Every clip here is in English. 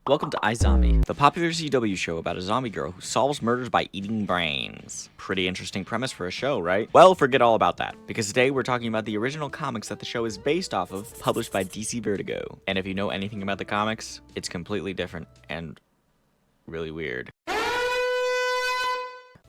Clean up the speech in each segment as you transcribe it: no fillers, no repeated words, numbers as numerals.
Welcome to iZombie, the popular CW show about a zombie girl who solves murders by eating brains. Pretty interesting premise for a show, right? Well, forget all about that, because today we're talking about the original comics that the show is based off of, published by DC Vertigo. And if you know anything about the comics, it's completely different and really weird.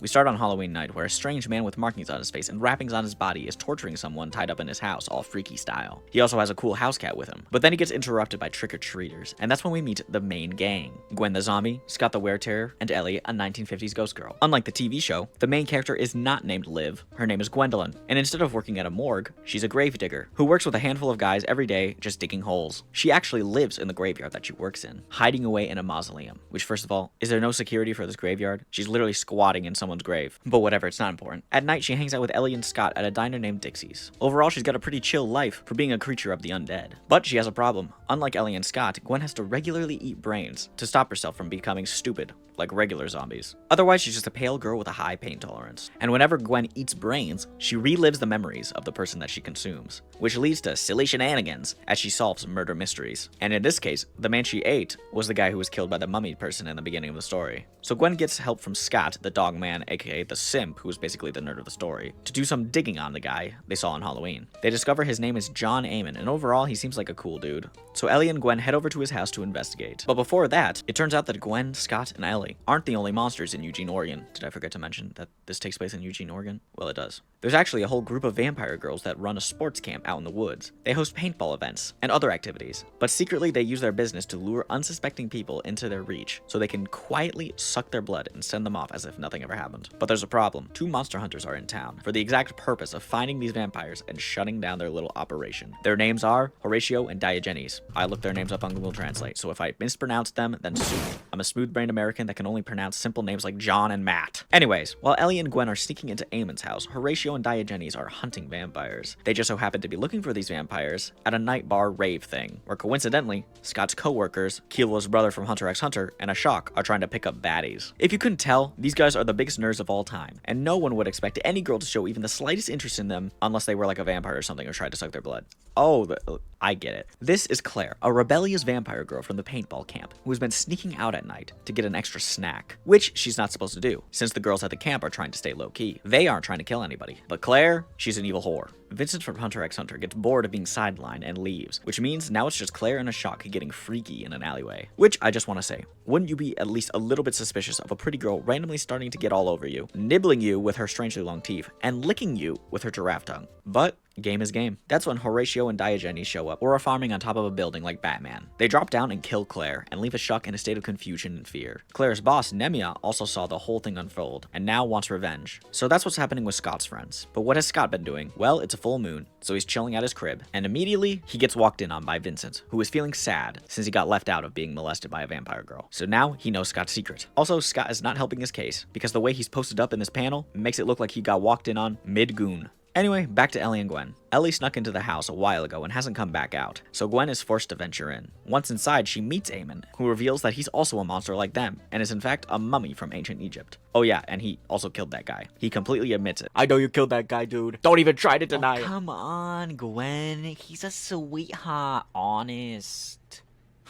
We start on Halloween night, where a strange man with markings on his face and wrappings on his body is torturing someone tied up in his house, all freaky style. He also has a cool house cat with him. But then he gets interrupted by trick-or-treaters, and that's when we meet the main gang. Gwen the zombie, Scott the were-terror, and Ellie, a 1950s ghost girl. Unlike the TV show, the main character is not named Liv, her name is Gwendolyn, and instead of working at a morgue, she's a gravedigger, who works with a handful of guys every day just digging holes. She actually lives in the graveyard that she works in, hiding away in a mausoleum, which first of all, is there no security for this graveyard? She's literally squatting in someone's grave. But whatever, it's not important. At night, she hangs out with Ellie and Scott at a diner named Dixie's. Overall, she's got a pretty chill life for being a creature of the undead. But she has a problem. Unlike Ellie and Scott, Gwen has to regularly eat brains to stop herself from becoming stupid, like regular zombies. Otherwise, she's just a pale girl with a high pain tolerance. And whenever Gwen eats brains, she relives the memories of the person that she consumes, which leads to silly shenanigans as she solves murder mysteries. And in this case, the man she ate was the guy who was killed by the mummy person in the beginning of the story. So Gwen gets help from Scott, the dog man, aka the simp, who is basically the nerd of the story, to do some digging on the guy they saw on Halloween. They discover his name is John Amon, and overall, he seems like a cool dude. So Ellie and Gwen head over to his house to investigate. But before that, it turns out that Gwen, Scott, and Ellie aren't the only monsters in Eugene, Oregon. Did I forget to mention that this takes place in Eugene, Oregon? Well, it does. There's actually a whole group of vampire girls that run a sports camp out in the woods. They host paintball events and other activities, but secretly they use their business to lure unsuspecting people into their reach so they can quietly suck their blood and send them off as if nothing ever happened. But there's a problem. Two monster hunters are in town for the exact purpose of finding these vampires and shutting down their little operation. Their names are Horatio and Diogenes. I looked their names up on Google Translate, so if I mispronounced them, then sue me. I'm a smooth-brained American that can only pronounce simple names like John and Matt. Anyways, while Ellie and Gwen are sneaking into Amon's house, Horatio and Diogenes are hunting vampires. They just so happen to be looking for these vampires at a night bar rave thing, where coincidentally, Scott's co-workers, Kilo's brother from Hunter x Hunter, and Ashok are trying to pick up baddies. If you couldn't tell, these guys are the biggest nerds of all time, and no one would expect any girl to show even the slightest interest in them unless they were like a vampire or something or tried to suck their blood. Oh, I get it. This is Claire, a rebellious vampire girl from the paintball camp, who has been sneaking out at night to get an extra snack, which she's not supposed to do, since the girls at the camp are trying to stay low-key. They aren't trying to kill anybody. But Claire, she's an evil whore. Vincent from Hunter x Hunter gets bored of being sidelined and leaves, which means now it's just Claire and Ashok getting freaky in an alleyway. Which, I just want to say, wouldn't you be at least a little bit suspicious of a pretty girl randomly starting to get all over you, nibbling you with her strangely long teeth, and licking you with her giraffe tongue? But game is game. That's when Horatio and Diogenes show up, or are farming on top of a building like Batman. They drop down and kill Claire, and leave Ashok in a state of confusion and fear. Claire's boss, Nemia, also saw the whole thing unfold, and now wants revenge. So that's what's happening with Scott's friends. But what has Scott been doing? Well, it's a full moon, so he's chilling at his crib, and immediately, he gets walked in on by Vincent, who is feeling sad since he got left out of being molested by a vampire girl. So now, he knows Scott's secret. Also, Scott is not helping his case, because the way he's posted up in this panel makes it look like he got walked in on mid-goon. Anyway, back to Ellie and Gwen. Ellie snuck into the house a while ago and hasn't come back out, so Gwen is forced to venture in. Once inside, she meets Amon, who reveals that he's also a monster like them, and is in fact a mummy from ancient Egypt. Oh yeah, and he also killed that guy. He completely admits it. I know you killed that guy, dude. Don't even try to deny it. Come on, Gwen. He's a sweetheart, honest.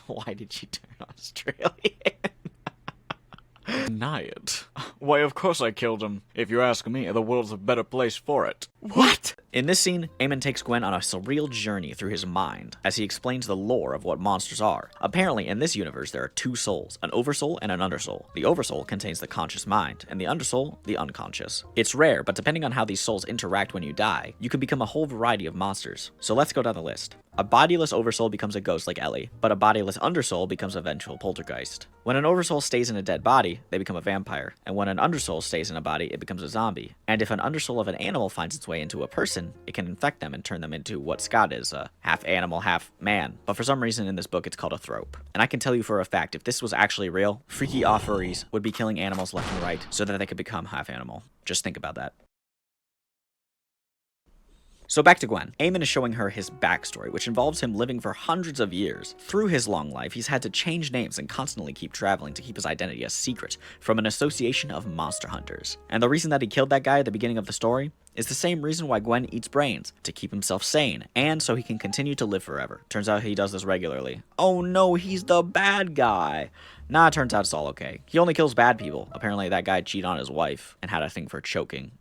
Why did she turn Australian? Deny it. Why, of course I killed him. If you ask me, the world's a better place for it. What? In this scene, Amon takes Gwen on a surreal journey through his mind as he explains the lore of what monsters are. Apparently, in this universe, there are two souls, an oversoul and an undersoul. The oversoul contains the conscious mind, and the undersoul, the unconscious. It's rare, but depending on how these souls interact when you die, you can become a whole variety of monsters. So let's go down the list. A bodiless oversoul becomes a ghost like Ellie, but a bodiless undersoul becomes a vengeful poltergeist. When an oversoul stays in a dead body, they become a vampire, and when an undersoul stays in a body, it becomes a zombie. And if an undersoul of an animal finds its way into a person, it can infect them and turn them into what Scott is, a half animal, half man. But for some reason in this book, it's called a thrope. And I can tell you for a fact, if this was actually real, freaky furries would be killing animals left and right so that they could become half animal. Just think about that. So back to Gwen. Eamon is showing her his backstory, which involves him living for hundreds of years. Through his long life, he's had to change names and constantly keep traveling to keep his identity a secret from an association of monster hunters. And the reason that he killed that guy at the beginning of the story is the same reason why Gwen eats brains, to keep himself sane, and so he can continue to live forever. Turns out he does this regularly. Oh no, he's the bad guy. Nah, turns out it's all okay. He only kills bad people. Apparently that guy cheated on his wife and had a thing for choking.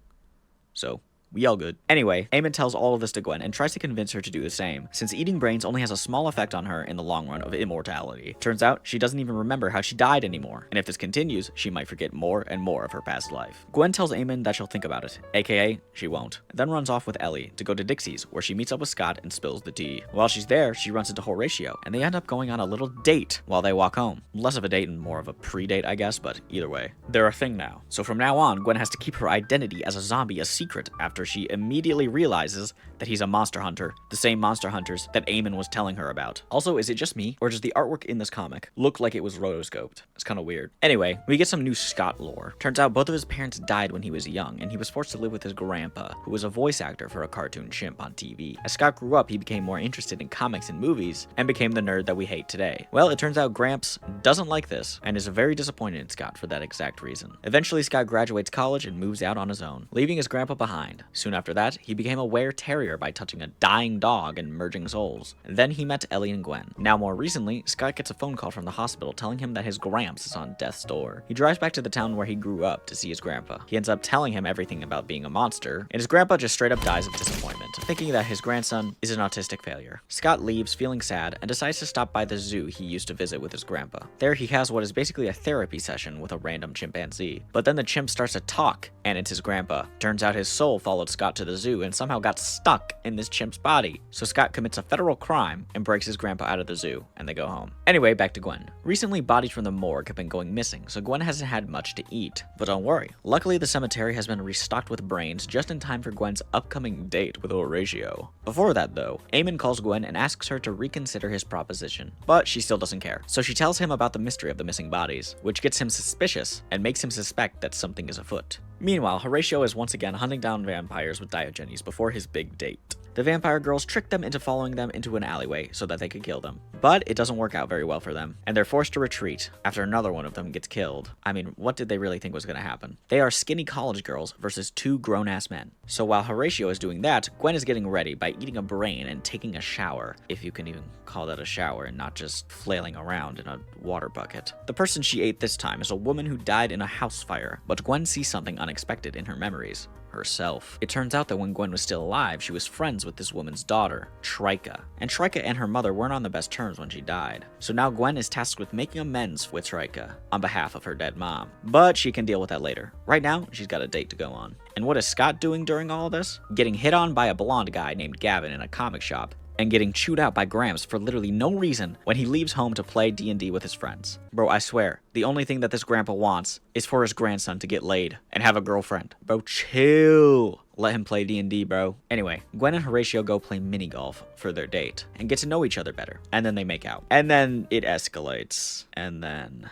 So, we all good. Anyway, Eamon tells all of this to Gwen and tries to convince her to do the same, since eating brains only has a small effect on her in the long run of immortality. Turns out, she doesn't even remember how she died anymore, and if this continues, she might forget more and more of her past life. Gwen tells Eamon that she'll think about it, aka, she won't, then runs off with Ellie to go to Dixie's, where she meets up with Scott and spills the tea. While she's there, she runs into Horatio, and they end up going on a little date while they walk home. Less of a date and more of a pre-date, I guess, but either way, they're a thing now. So from now on, Gwen has to keep her identity as a zombie a secret after she immediately realizes that he's a monster hunter, the same monster hunters that Eamon was telling her about. Also, is it just me, or does the artwork in this comic look like it was rotoscoped? It's kind of weird. Anyway, we get some new Scott lore. Turns out both of his parents died when he was young, and he was forced to live with his grandpa, who was a voice actor for a cartoon chimp on TV. As Scott grew up, he became more interested in comics and movies, and became the nerd that we hate today. Well, it turns out Gramps doesn't like this, and is very disappointed in Scott for that exact reason. Eventually, Scott graduates college and moves out on his own, leaving his grandpa behind. Soon after that, he became a were-terrier by touching a dying dog and merging souls. Then he met Ellie and Gwen. Now more recently, Scott gets a phone call from the hospital telling him that his Gramps is on death's door. He drives back to the town where he grew up to see his grandpa. He ends up telling him everything about being a monster, and his grandpa just straight up dies of disappointment, thinking that his grandson is an autistic failure. Scott leaves feeling sad and decides to stop by the zoo he used to visit with his grandpa. There he has what is basically a therapy session with a random chimpanzee. But then the chimp starts to talk, and it's his grandpa. Turns out his soul followed Scott to the zoo and somehow got stuck in this chimp's body. So Scott commits a federal crime and breaks his grandpa out of the zoo, and they go home. Anyway, back to Gwen. Recently, bodies from the morgue have been going missing, so Gwen hasn't had much to eat. But don't worry, luckily the cemetery has been restocked with brains just in time for Gwen's upcoming date with Horatio. Before that though, Eamon calls Gwen and asks her to reconsider his proposition, but she still doesn't care. So she tells him about the mystery of the missing bodies, which gets him suspicious and makes him suspect that something is afoot. Meanwhile, Horatio is once again hunting down vampires with Diogenes before his big date. The vampire girls trick them into following them into an alleyway so that they could kill them. But it doesn't work out very well for them, and they're forced to retreat after another one of them gets killed. I mean, what did they really think was gonna happen? They are skinny college girls versus two grown-ass men. So while Horatio is doing that, Gwen is getting ready by eating a brain and taking a shower, if you can even call that a shower and not just flailing around in a water bucket. The person she ate this time is a woman who died in a house fire, but Gwen sees something unexpected in her memories. Herself. It turns out that when Gwen was still alive, she was friends with this woman's daughter, Trika. And Trika and her mother weren't on the best terms when she died. So now Gwen is tasked with making amends with Trika on behalf of her dead mom. But she can deal with that later. Right now, she's got a date to go on. And what is Scott doing during all of this? Getting hit on by a blonde guy named Gavin in a comic shop, and getting chewed out by Gramps for literally no reason when he leaves home to play D&D with his friends. Bro, I swear, the only thing that this grandpa wants is for his grandson to get laid and have a girlfriend. Bro, chill. Let him play D&D, bro. Anyway, Gwen and Horatio go play mini golf for their date and get to know each other better. And then they make out. And then it escalates. And then...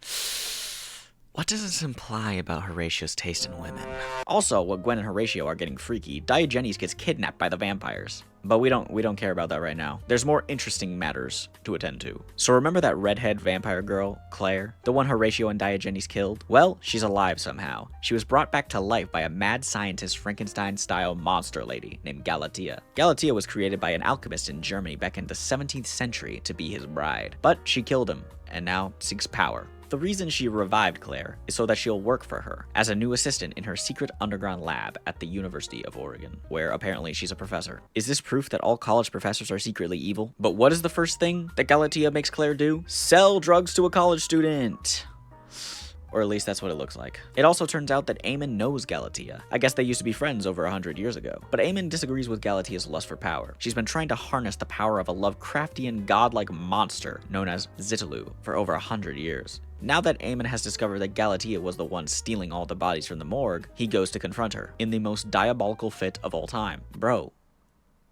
what does this imply about Horatio's taste in women? Also, while Gwen and Horatio are getting freaky, Diogenes gets kidnapped by the vampires. But we don't care about that right now. There's more interesting matters to attend to. So remember that redhead vampire girl, Claire? The one Horatio and Diogenes killed? Well, she's alive somehow. She was brought back to life by a mad scientist Frankenstein-style monster lady named Galatea. Galatea was created by an alchemist in Germany back in the 17th century to be his bride. But she killed him, and now seeks power. The reason she revived Claire is so that she'll work for her as a new assistant in her secret underground lab at the University of Oregon, where apparently she's a professor. Is this proof that all college professors are secretly evil? But what is the first thing that Galatea makes Claire do? Sell drugs to a college student! Or at least that's what it looks like. It also turns out that Eamon knows Galatea. I guess they used to be friends over 100 years ago. But Eamon disagrees with Galatea's lust for power. She's been trying to harness the power of a Lovecraftian godlike monster known as Zitalu for over 100 years. Now that Eamon has discovered that Galatea was the one stealing all the bodies from the morgue, he goes to confront her in the most diabolical fit of all time. Bro,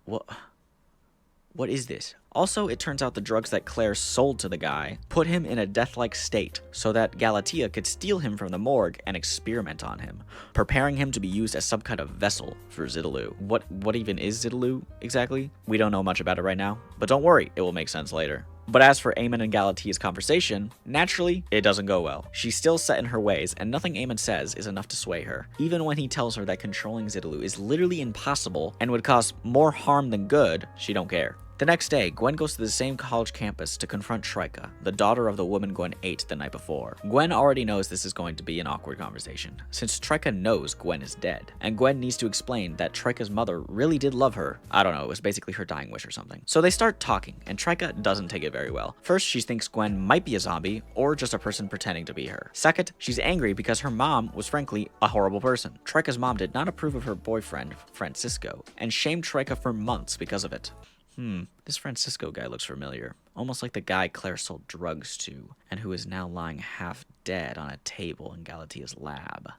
what is this? Also, it turns out the drugs that Claire sold to the guy put him in a death-like state so that Galatea could steal him from the morgue and experiment on him, preparing him to be used as some kind of vessel for Zidaloo. What even is Zidaloo exactly? We don't know much about it right now, but don't worry, it will make sense later. But as for Eamon and Galatea's conversation, naturally, it doesn't go well. She's still set in her ways, and nothing Eamon says is enough to sway her. Even when he tells her that controlling Zidaloo is literally impossible and would cause more harm than good, she don't care. The next day, Gwen goes to the same college campus to confront Trika, the daughter of the woman Gwen ate the night before. Gwen already knows this is going to be an awkward conversation, since Trika knows Gwen is dead, and Gwen needs to explain that Trika's mother really did love her. I don't know, it was basically her dying wish or something. So they start talking, and Trika doesn't take it very well. First, she thinks Gwen might be a zombie, or just a person pretending to be her. Second, she's angry because her mom was frankly a horrible person. Trika's mom did not approve of her boyfriend, Francisco, and shamed Trika for months because of it. This Francisco guy looks familiar. Almost like the guy Claire sold drugs to, and who is now lying half dead on a table in Galatea's lab.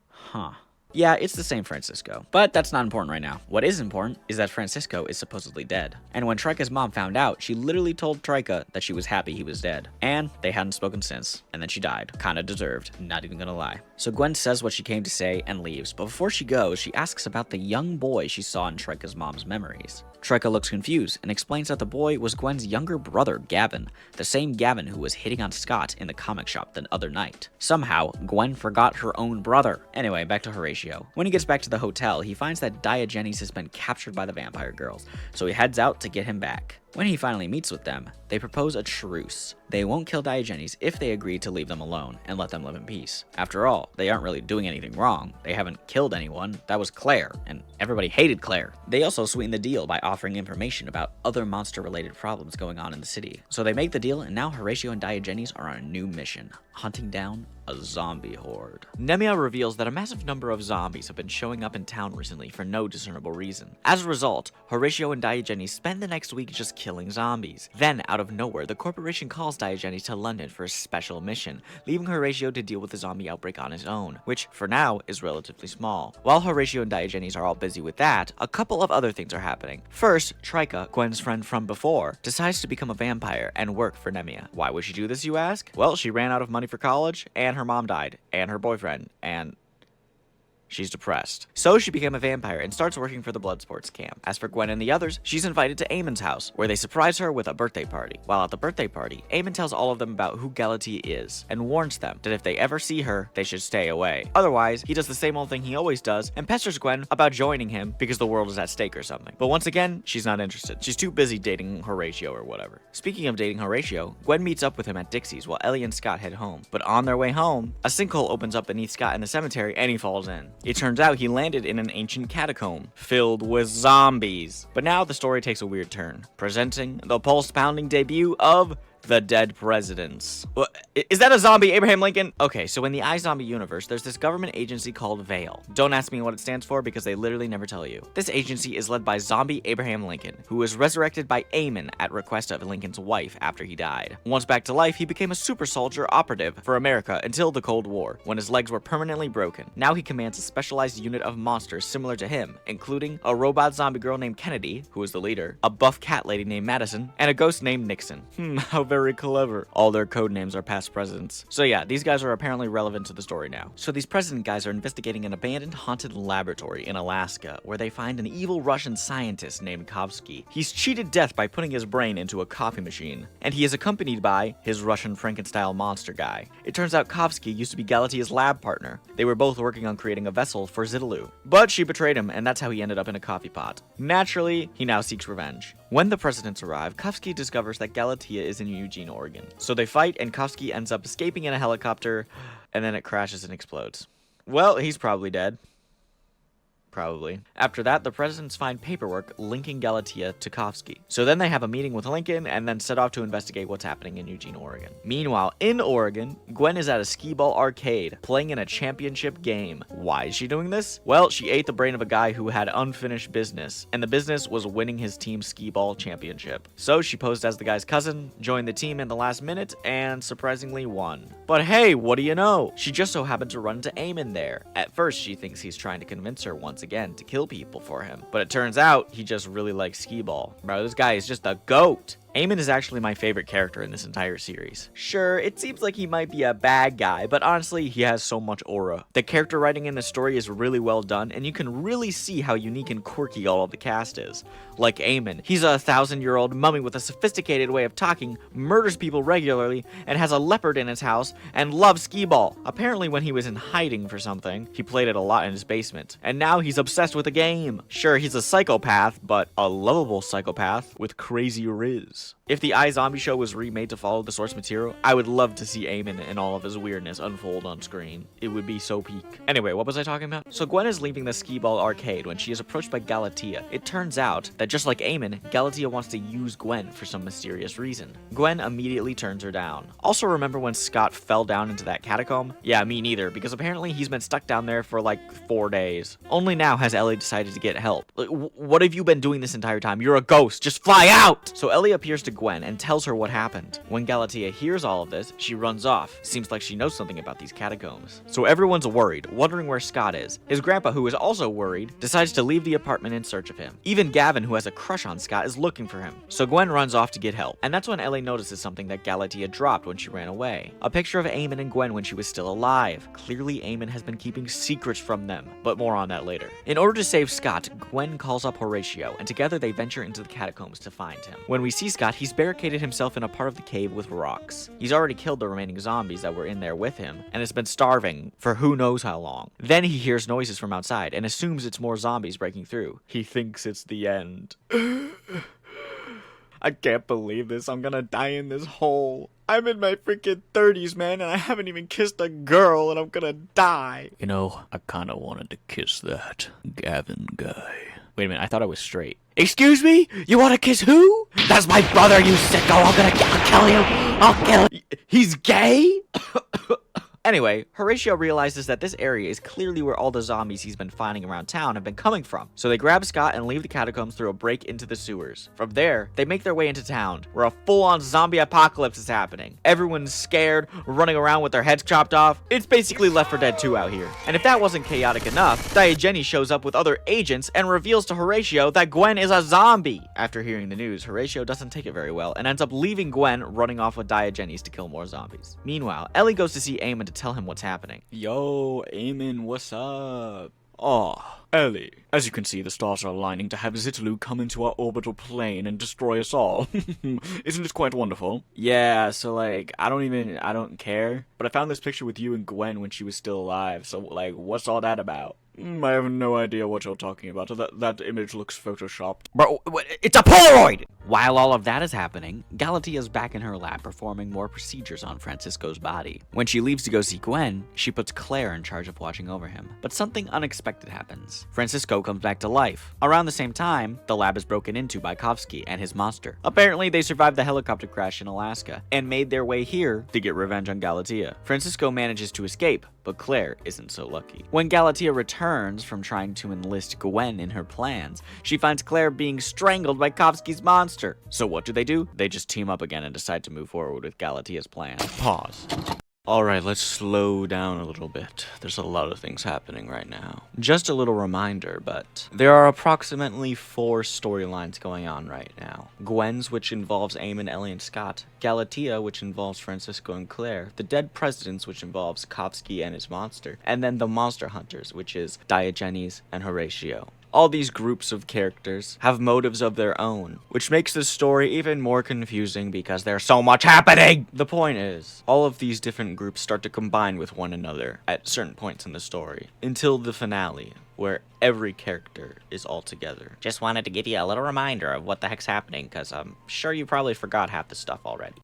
Huh. Yeah, it's the same Francisco. But that's not important right now. What is important is that Francisco is supposedly dead. And when Trika's mom found out, she literally told Trika that she was happy he was dead. And they hadn't spoken since. And then she died. Kinda deserved. Not even gonna lie. So Gwen says what she came to say and leaves. But before she goes, she asks about the young boy she saw in Trika's mom's memories. Trika looks confused and explains that the boy was Gwen's younger brother, Gavin, the same Gavin who was hitting on Scott in the comic shop the other night. Somehow, Gwen forgot her own brother. Anyway, back to Horatio. When he gets back to the hotel, he finds that Diogenes has been captured by the vampire girls, so he heads out to get him back. When he finally meets with them, they propose a truce. They won't kill Diogenes if they agree to leave them alone and let them live in peace. After all, they aren't really doing anything wrong. They haven't killed anyone. That was Claire, and everybody hated Claire. They also sweeten the deal by offering information about other monster-related problems going on in the city. So they make the deal, and now Horatio and Diogenes are on a new mission, hunting down a zombie horde. Nemia reveals that a massive number of zombies have been showing up in town recently for no discernible reason. As a result, Horatio and Diogenes spend the next week just killing zombies. Then, out of nowhere, the corporation calls Diogenes to London for a special mission, leaving Horatio to deal with the zombie outbreak on his own, which, for now, is relatively small. While Horatio and Diogenes are all busy with that, a couple of other things are happening. First, Trika, Gwen's friend from before, decides to become a vampire and work for Nemia. Why would she do this, you ask? Well, she ran out of money for college, and her mom died, and her boyfriend, and she's depressed. So she became a vampire and starts working for the blood sports camp. As for Gwen and the others, she's invited to Eamon's house, where they surprise her with a birthday party. While at the birthday party, Eamon tells all of them about who Galatea is, and warns them that if they ever see her, they should stay away. Otherwise, he does the same old thing he always does, and pesters Gwen about joining him because the world is at stake or something. But once again, she's not interested. She's too busy dating Horatio or whatever. Speaking of dating Horatio, Gwen meets up with him at Dixie's while Ellie and Scott head home. But on their way home, a sinkhole opens up beneath Scott in the cemetery and he falls in. It turns out he landed in an ancient catacomb filled with zombies. But now the story takes a weird turn, presenting the pulse-pounding debut of the Dead Presidents. Is that a zombie, Abraham Lincoln? Okay, so in the iZombie universe, there's this government agency called Veil. Don't ask me what it stands for because they literally never tell you. This agency is led by zombie Abraham Lincoln, who was resurrected by Eamon at request of Lincoln's wife after he died. Once back to life, he became a super soldier operative for America until the Cold War, when his legs were permanently broken. Now he commands a specialized unit of monsters similar to him, including a robot zombie girl named Kennedy, who is the leader, a buff cat lady named Madison, and a ghost named Nixon. How very clever. All their code names are past presidents. So yeah, these guys are apparently relevant to the story now. So these president guys are investigating an abandoned haunted laboratory in Alaska where they find an evil Russian scientist named Kovsky. He's cheated death by putting his brain into a coffee machine, and he is accompanied by his Russian Frankenstein monster guy. It turns out Kovsky used to be Galatea's lab partner. They were both working on creating a vessel for Zidaloo, but she betrayed him, and that's how he ended up in a coffee pot. Naturally, he now seeks revenge. When the presidents arrive, Kovsky discovers that Galatea is in Eugene, Oregon. So they fight, and Kovsky ends up escaping in a helicopter, and then it crashes and explodes. Well, he's probably dead. Probably. After that, the presidents find paperwork linking Galatea to Kovsky. So then they have a meeting with Lincoln and then set off to investigate what's happening in Eugene, Oregon. Meanwhile, in Oregon, Gwen is at a skee-ball arcade playing in a championship game. Why is she doing this? Well, she ate the brain of a guy who had unfinished business, and the business was winning his team's skee-ball championship. So she posed as the guy's cousin, joined the team in the last minute, and surprisingly won. But hey, what do you know? She just so happened to run into Eamon there. At first, she thinks he's trying to convince her once again to kill people for him. But it turns out he just really likes skee-ball. Bro, this guy is just a goat. Eamon is actually my favorite character in this entire series. Sure, it seems like he might be a bad guy, but honestly, he has so much aura. The character writing in the story is really well done, and you can really see how unique and quirky all of the cast is. Like Eamon, he's a 1,000-year-old mummy with a sophisticated way of talking, murders people regularly, and has a leopard in his house, and loves skee-ball. Apparently when he was in hiding for something, he played it a lot in his basement, and now he's obsessed with the game. Sure, he's a psychopath, but a lovable psychopath with crazy riz. If the iZombie show was remade to follow the source material, I would love to see Eamon and all of his weirdness unfold on screen. It would be so peak. Anyway, what was I talking about? So Gwen is leaving the skee-ball arcade when she is approached by Galatea. It turns out that just like Eamon, Galatea wants to use Gwen for some mysterious reason. Gwen immediately turns her down. Also, remember when Scott fell down into that catacomb? Yeah, me neither, because apparently he's been stuck down there for like 4 days. Only now has Ellie decided to get help. Like, what have you been doing this entire time? You're a ghost. Just fly out! So Ellie appears to Gwen and tells her what happened. When Galatea hears all of this, she runs off. Seems like she knows something about these catacombs. So everyone's worried, wondering where Scott is. His grandpa, who is also worried, decides to leave the apartment in search of him. Even Gavin, who has a crush on Scott, is looking for him. So Gwen runs off to get help. And that's when Ellie notices something that Galatea dropped when she ran away. A picture of Eamon and Gwen when she was still alive. Clearly Eamon has been keeping secrets from them, but more on that later. In order to save Scott, Gwen calls up Horatio, and together they venture into the catacombs to find him. When we see Scott, he's barricaded himself in a part of the cave with rocks. He's already killed the remaining zombies that were in there with him, and has been starving for who knows how long. Then he hears noises from outside, and assumes it's more zombies breaking through. He thinks it's the end. I can't believe this. I'm gonna die in this hole. I'm in my freaking 30s, man, and I haven't even kissed a girl, and I'm gonna die. You know, I kinda wanted to kiss that Gavin guy. Wait a minute, I thought I was straight. Excuse me? You want to kiss who? That's my brother, you sicko. I'll kill you. I'll kill you. He's gay? Anyway, Horatio realizes that this area is clearly where all the zombies he's been finding around town have been coming from. So they grab Scott and leave the catacombs through a break into the sewers. From there, they make their way into town, where a full-on zombie apocalypse is happening. Everyone's scared, running around with their heads chopped off. It's basically Left 4 Dead 2 out here. And if that wasn't chaotic enough, Diogenes shows up with other agents and reveals to Horatio that Gwen is a zombie. After hearing the news, Horatio doesn't take it very well and ends up leaving Gwen running off with Diogenes to kill more zombies. Meanwhile, Ellie goes to see Eamon to tell him what's happening. Yo, Eamon, what's up? Oh, Ellie, as you can see, the stars are aligning to have Zitalu come into our orbital plane and destroy us all. Isn't it quite wonderful? Yeah, so like, I don't care. But I found this picture with you and Gwen when she was still alive, so like, what's all that about? I have no idea what you're talking about. That image looks photoshopped. Bro, it's a Polaroid! While all of that is happening, Galatea's back in her lab performing more procedures on Francisco's body. When she leaves to go see Gwen, she puts Claire in charge of watching over him. But something unexpected happens. Francisco comes back to life. Around the same time, the lab is broken into by Kovsky and his monster. Apparently, they survived the helicopter crash in Alaska and made their way here to get revenge on Galatea. Francisco manages to escape, but Claire isn't so lucky. When Galatea returns from trying to enlist Gwen in her plans, she finds Claire being strangled by Kovsky's monster. So what do? They just team up again and decide to move forward with Galatea's plan. Pause. Alright, let's slow down a little bit. There's a lot of things happening right now. Just a little reminder, but there are approximately 4 storylines going on right now. Gwen's, which involves Eamon, Ellie, and Scott. Galatea, which involves Francisco and Claire. The Dead Presidents, which involves Kovsky and his monster. And then the Monster Hunters, which is Diogenes and Horatio. All these groups of characters have motives of their own, which makes the story even more confusing because there's so much happening! The point is, all of these different groups start to combine with one another at certain points in the story, until the finale, where every character is all together. Just wanted to give you a little reminder of what the heck's happening, because I'm sure you probably forgot half the stuff already.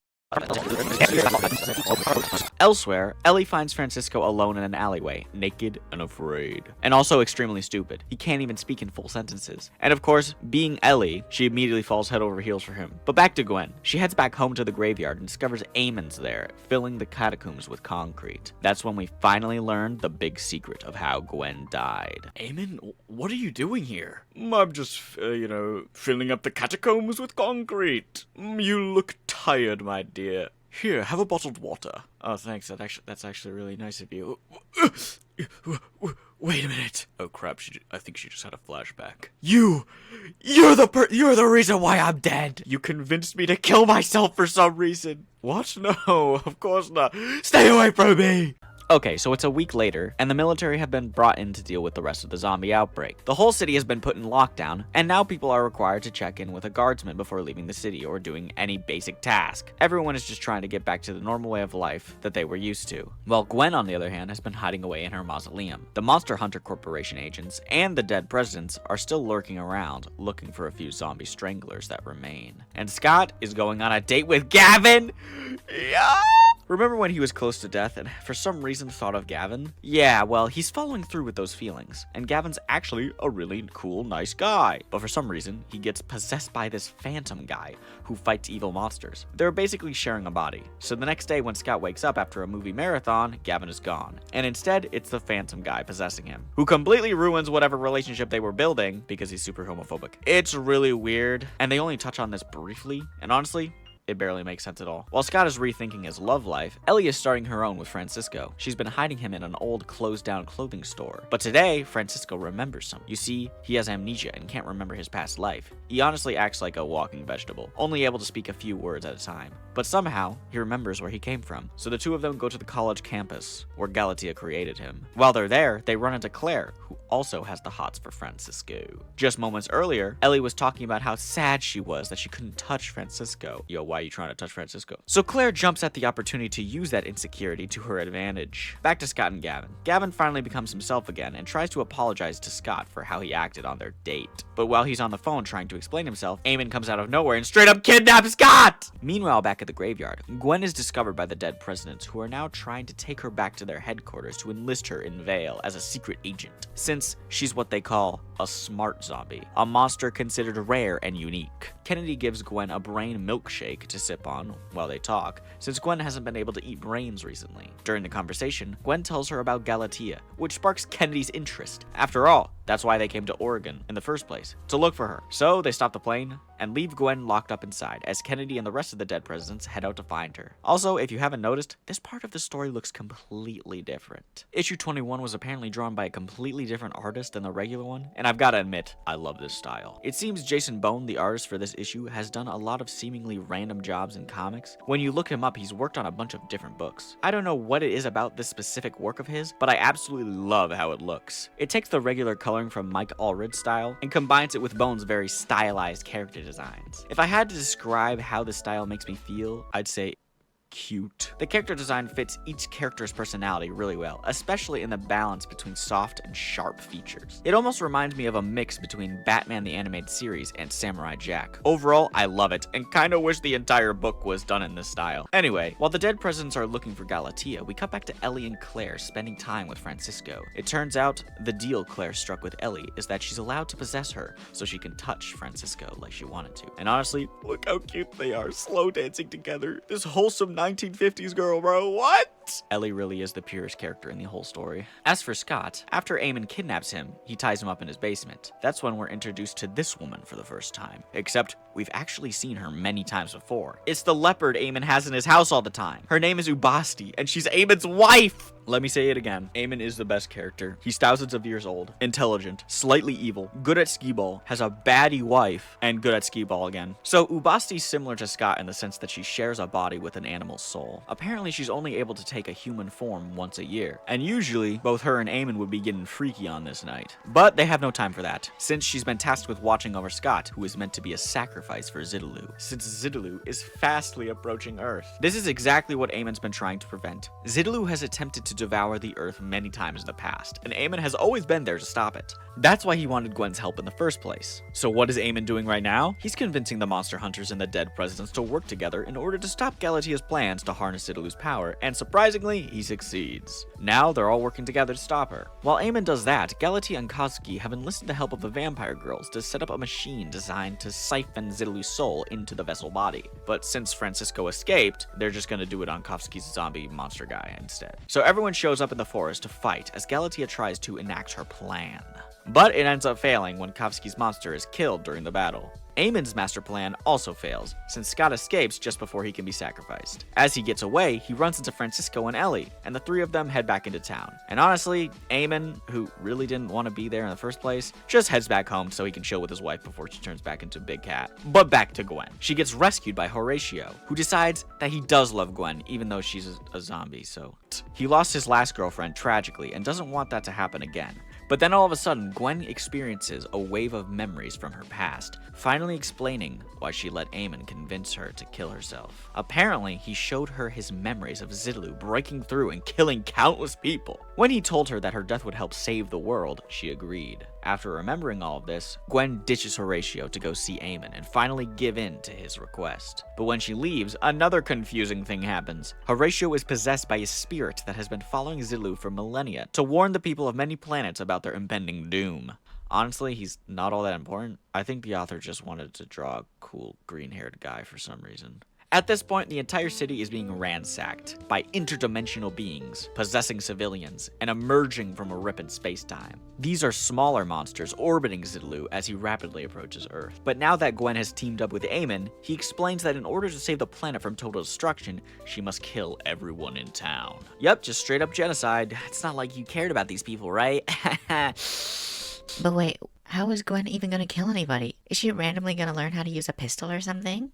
Elsewhere, Ellie finds Francisco alone in an alleyway, naked and afraid. And also extremely stupid. He can't even speak in full sentences. And of course, being Ellie, she immediately falls head over heels for him. But back to Gwen. She heads back home to the graveyard and discovers Eamon's there, filling the catacombs with concrete. That's when we finally learn the big secret of how Gwen died. Eamon, what are you doing here? I'm just, filling up the catacombs with concrete. You look tired, my dear. Here, have a bottled water. Oh, thanks. That's actually really nice of you. Wait a minute. Oh crap! I think she just had a flashback. You're the reason why I'm dead. You convinced me to kill myself for some reason. What? No, of course not. Stay away from me. Okay, so it's a week later, and the military have been brought in to deal with the rest of the zombie outbreak. The whole city has been put in lockdown, and now people are required to check in with a guardsman before leaving the city or doing any basic task. Everyone is just trying to get back to the normal way of life that they were used to. While Gwen, on the other hand, has been hiding away in her mausoleum. The Monster Hunter Corporation agents and the dead presidents are still lurking around, looking for a few zombie stranglers that remain. And Scott is going on a date with Gavin! Yeah! Remember when he was close to death and for some reason thought of Gavin? Yeah, well, he's following through with those feelings, and Gavin's actually a really cool, nice guy. But for some reason, he gets possessed by this phantom guy who fights evil monsters. They're basically sharing a body. So the next day when Scott wakes up after a movie marathon, Gavin is gone. And instead, it's the phantom guy possessing him, who completely ruins whatever relationship they were building because he's super homophobic. It's really weird, and they only touch on this briefly, and honestly, it barely makes sense at all. While Scott is rethinking his love life, Ellie is starting her own with Francisco. She's been hiding him in an old closed-down clothing store. But today, Francisco remembers some. You see, he has amnesia and can't remember his past life. He honestly acts like a walking vegetable, only able to speak a few words at a time. But somehow, he remembers where he came from. So the two of them go to the college campus, where Galatea created him. While they're there, they run into Claire, who also has the hots for Francisco. Just moments earlier, Ellie was talking about how sad she was that she couldn't touch Francisco. Yo, why are you trying to touch Francisco? So Claire jumps at the opportunity to use that insecurity to her advantage. Back to Scott and Gavin. Gavin finally becomes himself again and tries to apologize to Scott for how he acted on their date. But while he's on the phone trying to explain himself, Eamon comes out of nowhere and straight up kidnaps Scott! Meanwhile, back at the graveyard, Gwen is discovered by the dead presidents, who are now trying to take her back to their headquarters to enlist her in Vale as a secret agent, since she's what they call a smart zombie, a monster considered rare and unique. Kennedy gives Gwen a brain milkshake to sip on while they talk, since Gwen hasn't been able to eat brains recently. During the conversation, Gwen tells her about Galatea, which sparks Kennedy's interest. After all, that's why they came to Oregon in the first place, to look for her. So they stop the plane and leave Gwen locked up inside, as Kennedy and the rest of the dead presidents head out to find her. Also, if you haven't noticed, this part of the story looks completely different. Issue 21 was apparently drawn by a completely different artist than the regular one, and I've gotta admit, I love this style. It seems Jason Bone, the artist for this issue, has done a lot of seemingly random jobs in comics. When you look him up, he's worked on a bunch of different books. I don't know what it is about this specific work of his, but I absolutely love how it looks. It takes the regular coloring from Mike Allred's style and combines it with Bone's very stylized character designs. If I had to describe how this style makes me feel, I'd say cute. The character design fits each character's personality really well, especially in the balance between soft and sharp features. It almost reminds me of a mix between Batman the Animated Series and Samurai Jack. Overall, I love it, and kinda wish the entire book was done in this style. Anyway, while the dead presidents are looking for Galatea, we cut back to Ellie and Claire spending time with Francisco. It turns out the deal Claire struck with Ellie is that she's allowed to possess her, so she can touch Francisco like she wanted to. And honestly, look how cute they are, slow dancing together. This wholesome 1950s girl, bro. What? Ellie really is the purest character in the whole story. As for Scott, after Eamon kidnaps him, he ties him up in his basement. That's when we're introduced to this woman for the first time. Except, we've actually seen her many times before. It's the leopard Eamon has in his house all the time. Her name is Ubasti, and she's Eamon's wife! Let me say it again. Eamon is the best character. He's thousands of years old, intelligent, slightly evil, good at skee-ball, has a baddie wife, and good at skee-ball again. So Ubasti's similar to Scott in the sense that she shares a body with an animal's soul. Apparently she's only able to take a human form once a year, and usually both her and Eamon would be getting freaky on this night. But they have no time for that, since she's been tasked with watching over Scott, who is meant to be a sacrifice for Zidaloo, since Zidaloo is fastly approaching Earth. This is exactly what Eamon's been trying to prevent. Zidaloo has attempted to devour the Earth many times in the past, and Eamon has always been there to stop it. That's why he wanted Gwen's help in the first place. So what is Eamon doing right now? He's convincing the monster hunters and the dead presidents to work together in order to stop Galatea's plans to harness Zidaloo's power, and surprisingly, he succeeds. Now they're all working together to stop her. While Eamon does that, Galatea and Koski have enlisted the help of the vampire girls to set up a machine designed to siphon Zidaloo's soul into the vessel body. But since Francisco escaped, they're just gonna do it on Koski's zombie monster guy instead. So everyone shows up in the forest to fight as Galatea tries to enact her plan. But it ends up failing when Kavsky's monster is killed during the battle. Eamon's master plan also fails, since Scott escapes just before he can be sacrificed. As he gets away, he runs into Francisco and Ellie, and the three of them head back into town. And honestly, Eamon, who really didn't want to be there in the first place, just heads back home so he can chill with his wife before she turns back into a big cat. But back to Gwen. She gets rescued by Horatio, who decides that he does love Gwen, even though she's a zombie, so... He lost his last girlfriend tragically and doesn't want that to happen again. But then all of a sudden, Gwen experiences a wave of memories from her past, finally explaining why she let Eamon convince her to kill herself. Apparently, he showed her his memories of Zidlu breaking through and killing countless people. When he told her that her death would help save the world, she agreed. After remembering all of this, Gwen ditches Horatio to go see Eamon and finally give in to his request. But when she leaves, another confusing thing happens. Horatio is possessed by a spirit that has been following Zidlu for millennia to warn the people of many planets about their impending doom. Honestly, he's not all that important. I think the author just wanted to draw a cool green-haired guy for some reason. At this point, the entire city is being ransacked by interdimensional beings, possessing civilians, and emerging from a rip in space-time. These are smaller monsters orbiting Zidlu as he rapidly approaches Earth. But now that Gwen has teamed up with Eamon, he explains that in order to save the planet from total destruction, she must kill everyone in town. Yep, just straight up genocide. It's not like you cared about these people, right? But wait, how is Gwen even gonna kill anybody? Is she randomly gonna learn how to use a pistol or something?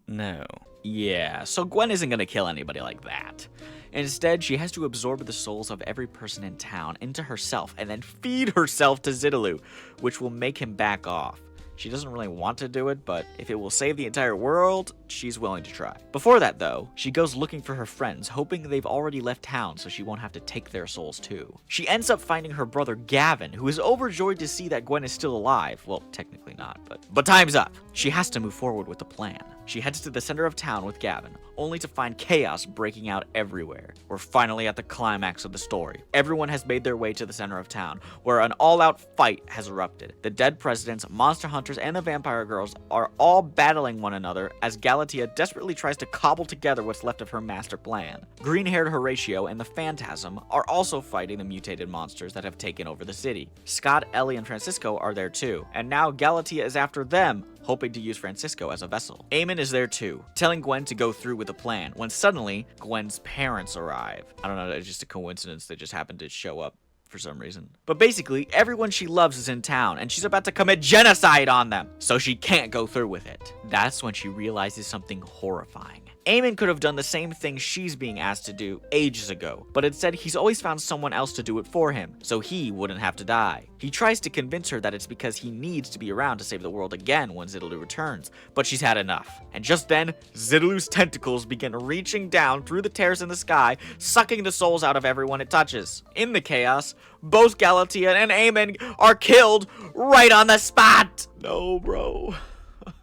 No. Yeah, so Gwen isn't gonna kill anybody like that. Instead, she has to absorb the souls of every person in town into herself and then feed herself to Zidlu, which will make him back off. She doesn't really want to do it, but if it will save the entire world, she's willing to try. Before that, though, she goes looking for her friends, hoping they've already left town so she won't have to take their souls too. She ends up finding her brother Gavin, who is overjoyed to see that Gwen is still alive. Well, technically not, but time's up. She has to move forward with the plan. She heads to the center of town with Gavin, only to find chaos breaking out everywhere. We're finally at the climax of the story. Everyone has made their way to the center of town, where an all-out fight has erupted. The dead presidents, monster hunters, and the vampire girls are all battling one another as Galatea desperately tries to cobble together what's left of her master plan. Green-haired Horatio and the Phantasm are also fighting the mutated monsters that have taken over the city. Scott, Ellie, and Francisco are there too, and now Galatea is after them, hoping to use Francisco as a vessel. Eamon is there too, telling Gwen to go through with the plan, when suddenly, Gwen's parents arrive. I don't know, it's just a coincidence they just happened to show up for some reason. But basically, everyone she loves is in town, and she's about to commit genocide on them, so she can't go through with it. That's when she realizes something horrifying. Eamon could have done the same thing she's being asked to do ages ago, but instead he's always found someone else to do it for him, so he wouldn't have to die. He tries to convince her that it's because he needs to be around to save the world again when Zidlu returns, but she's had enough. And just then, Zidlu's tentacles begin reaching down through the tears in the sky, sucking the souls out of everyone it touches. In the chaos, both Galatea and Eamon are killed right on the spot! No, bro.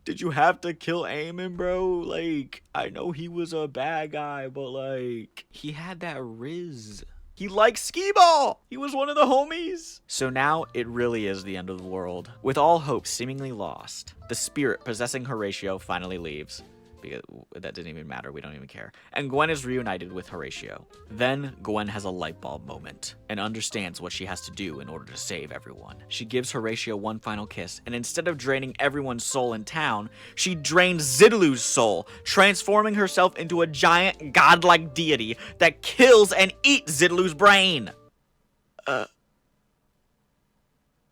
Did you have to kill Eamon, bro? Like, I know he was a bad guy, but like, he had that riz. He liked skee-ball! He was one of the homies! So now, it really is the end of the world. With all hope seemingly lost, the spirit possessing Horatio finally leaves. Because that didn't even matter, we don't even care. And Gwen is reunited with Horatio. Then, Gwen has a light bulb moment, and understands what she has to do in order to save everyone. She gives Horatio one final kiss, and instead of draining everyone's soul in town, she drains Zidlu's soul, transforming herself into a giant godlike deity that kills and eats Zidlu's brain!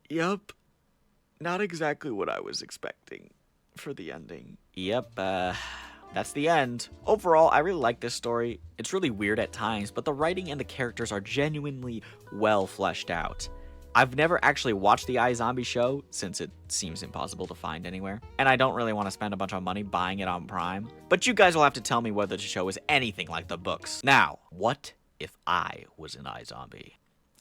Yup. Not exactly what I was expecting for the ending. Yep, that's the end. Overall, I really like this story. It's really weird at times, but the writing and the characters are genuinely well fleshed out. I've never actually watched the iZombie show, since it seems impossible to find anywhere, and I don't really want to spend a bunch of money buying it on Prime, but you guys will have to tell me whether the show is anything like the books. Now, what if I was an iZombie?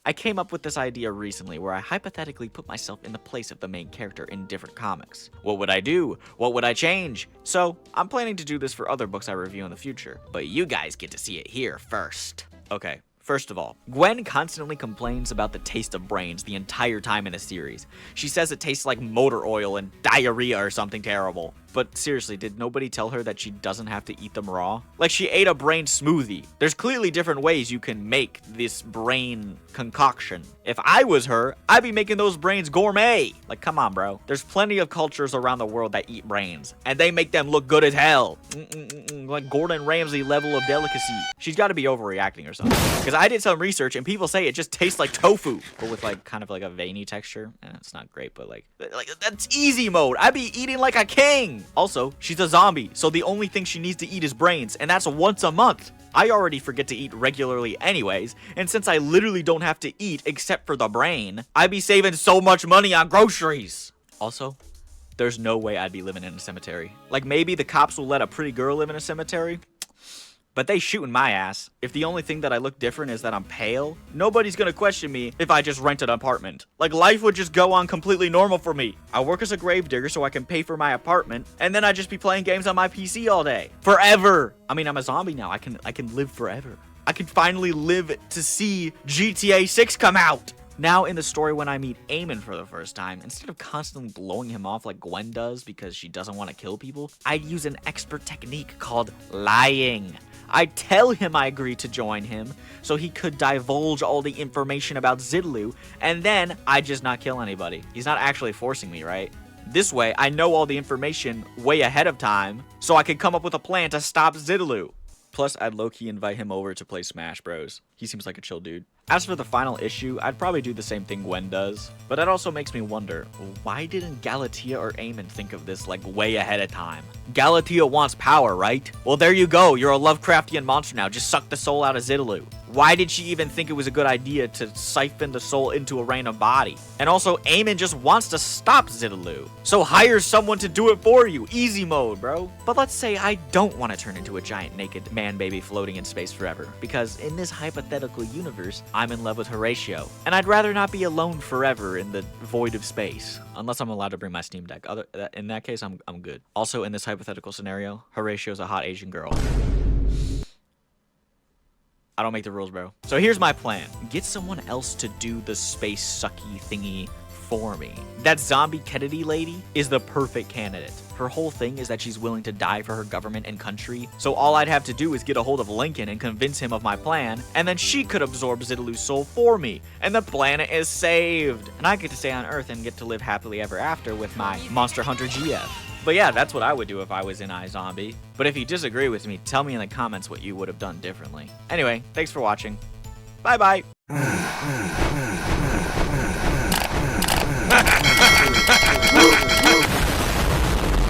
I came up with this idea recently where I hypothetically put myself in the place of the main character in different comics. What would I do? What would I change? So, I'm planning to do this for other books I review in the future, but you guys get to see it here first. Okay, first of all, Gwen constantly complains about the taste of brains the entire time in the series. She says it tastes like motor oil and diarrhea or something terrible. But seriously, did nobody tell her that she doesn't have to eat them raw? Like, she ate a brain smoothie. There's clearly different ways you can make this brain concoction. If I was her, I'd be making those brains gourmet. Like, come on, bro. There's plenty of cultures around the world that eat brains, and they make them look good as hell. Like Gordon Ramsay level of delicacy. She's got to be overreacting or something. Because I did some research, and people say it just tastes like tofu, but with like kind of like a veiny texture. It's not great, but like that's easy mode. I'd be eating like a king. Also, she's a zombie, so the only thing she needs to eat is brains, and that's once a month. I already forget to eat regularly anyways, and since I literally don't have to eat except for the brain, I'd be saving so much money on groceries. Also, there's no way I'd be living in a cemetery. Like, maybe the cops will let a pretty girl live in a cemetery, but they shooting my ass. If the only thing that I look different is that I'm pale, nobody's gonna question me if I just rent an apartment. Like, life would just go on completely normal for me. I work as a gravedigger so I can pay for my apartment, and then I just be playing games on my PC all day. Forever! I mean, I'm a zombie now. I can live forever. I can finally live to see GTA 6 come out! Now, in the story, when I meet Eamon for the first time, instead of constantly blowing him off like Gwen does because she doesn't want to kill people, I'd use an expert technique called lying. I'd tell him I agreed to join him so he could divulge all the information about Zidlu, and then I'd just not kill anybody. He's not actually forcing me, right? This way, I know all the information way ahead of time, so I could come up with a plan to stop Zidlu. Plus, I'd low-key invite him over to play Smash Bros. He seems like a chill dude. As for the final issue, I'd probably do the same thing Gwen does. But that also makes me wonder, why didn't Galatea or Eamon think of this like way ahead of time? Galatea wants power, right? Well, there you go. You're a Lovecraftian monster now. Just suck the soul out of Zidlu. Why did she even think it was a good idea to siphon the soul into a random body? And also, Eamon just wants to stop Zidlu. So hire someone to do it for you. Easy mode, bro. But let's say I don't want to turn into a giant naked man baby floating in space forever. Because in this hypothetical universe, I'm in love with Horatio. And I'd rather not be alone forever in the void of space. Unless I'm allowed to bring my Steam Deck. In that case, I'm good. Also, in this hypothetical scenario, Horatio's a hot Asian girl. I don't make the rules, bro. So here's my plan. Get someone else to do the space sucky thingy for me. That zombie Kennedy lady is the perfect candidate. Her whole thing is that she's willing to die for her government and country. So all I'd have to do is get a hold of Lincoln and convince him of my plan, and then she could absorb Zidlu's soul for me, and the planet is saved. And I get to stay on Earth and get to live happily ever after with my Monster Hunter GF. But yeah, that's what I would do if I was in iZombie. But if you disagree with me, tell me in the comments what you would have done differently. Anyway, thanks for watching. Bye-bye.